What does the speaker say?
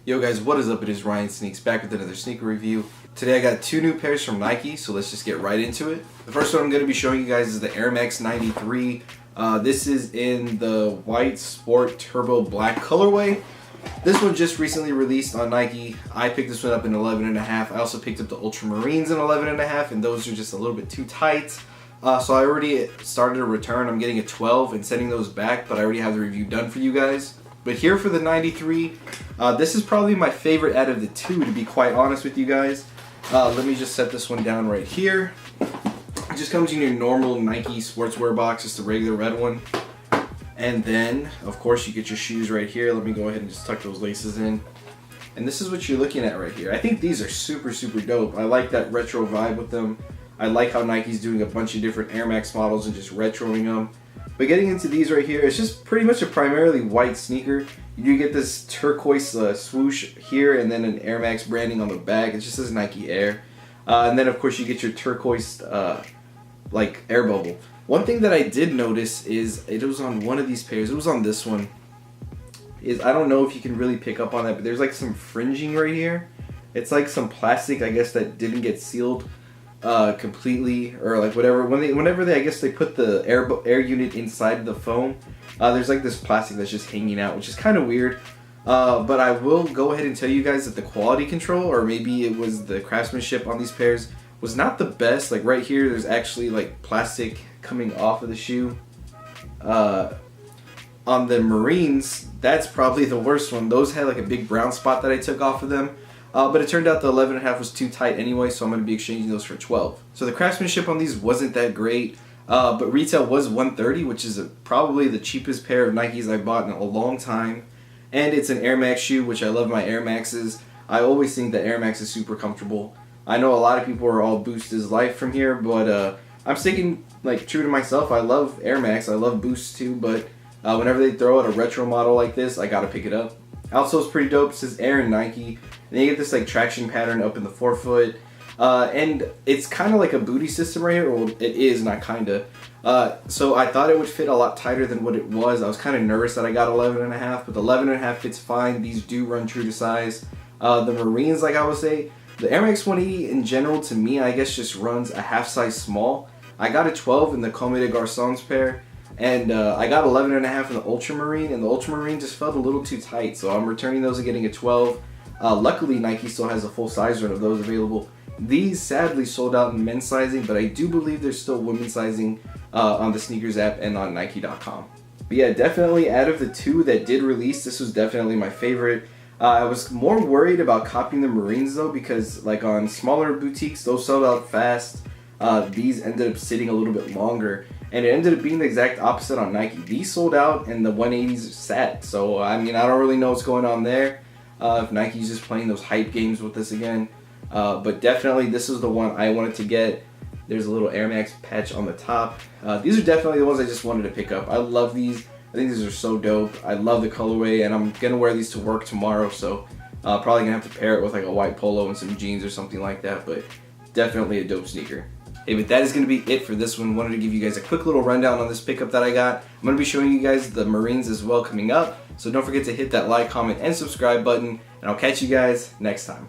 Yo guys, what is up? It is Ryan Sneaks back with another sneaker review. Today I got two new pairs from Nike, so let's just get right into it. The first one I'm going to be showing you guys is the Air Max 93. This is in the white sport turbo black colorway. This one just recently released on Nike. I picked this one up in 11.5. I also picked up the Ultramarines in 11.5, and those are just a little bit too tight. So I already started a return. I'm getting a 12 and sending those back, but I already have the review done for you guys. But here for the 93, this is probably my favorite out of the two, to be quite honest with you guys. Let me just set this one down right here. It just comes in your normal Nike sportswear box, just a regular red one. And then, of course, you get your shoes right here. Let me go ahead and just tuck those laces in. And this is what you're looking at right here. I think these are super, super dope. I like that retro vibe with them. I like how Nike's doing a bunch of different Air Max models and just retroing them. But getting into these right here, it's just pretty much a primarily white sneaker. You do get this turquoise swoosh here and then an Air Max branding on the back. It just says Nike Air. And then of course you get your turquoise like air bubble. One thing that I did notice is it was on one of these pairs. It was on this one. I don't know if you can really pick up on that, but there's like some fringing right here. It's like some plastic, I guess, that didn't get sealed completely, or like whatever. Whenever they I guess they put the air unit inside the foam, there's like this plastic that's just hanging out, which is kind of weird. But I will go ahead and tell you guys that the quality control, or maybe it was the craftsmanship on these pairs, was not the best. Like right here, there's actually like plastic coming off of the shoe. On the Marines, that's probably the worst one. Those had like a big brown spot that I took off of them. But it turned out the 11.5 was too tight anyway, so I'm going to be exchanging those for 12. So the craftsmanship on these wasn't that great, but retail was $130, which is probably the cheapest pair of Nikes I bought in a long time. And it's an Air Max shoe, which I love my Air Maxes. I always think that Air Max is super comfortable. I know a lot of people are all Boost is life from here, but I'm sticking like true to myself. I love Air Max, I love Boost too, but whenever they throw out a retro model like this, I gotta pick it up. Also, it's pretty dope. It says Air and Nike. And you get this like traction pattern up in the forefoot. And it's kind of like a booty system right here. Well, it is, not kinda. So I thought it would fit a lot tighter than what it was. I was kind of nervous that I got 11.5, but the 11.5 fits fine. These do run true to size. The Marines, like I would say, the Air Max 180 in general, to me, I guess just runs a half size small. I got a 12 in the Comme des Garçons pair. And I got 11.5 in the Ultramarine, and the Ultramarine just felt a little too tight, so I'm returning those and getting a 12. Luckily, Nike still has a full size run of those available. These sadly sold out in men's sizing, but I do believe there's still women's sizing on the sneakers app and on Nike.com. But yeah, definitely out of the two that did release, this was definitely my favorite. I was more worried about copying the Marines though, because like on smaller boutiques, those sold out fast. These ended up sitting a little bit longer. And it ended up being the exact opposite on Nike. These sold out and the 180s sat. So, I mean, I don't really know what's going on there. If Nike's just playing those hype games with this again. But definitely, this is the one I wanted to get. There's a little Air Max patch on the top. These are definitely the ones I just wanted to pick up. I love these. I think these are so dope. I love the colorway, and I'm going to wear these to work tomorrow. So, probably going to have to pair it with like a white polo and some jeans or something like that. But definitely a dope sneaker. Hey, but that is going to be it for this one. Wanted to give you guys a quick little rundown on this pickup that I got. I'm going to be showing you guys the Marines as well coming up. So don't forget to hit that like, comment, and subscribe button. And I'll catch you guys next time.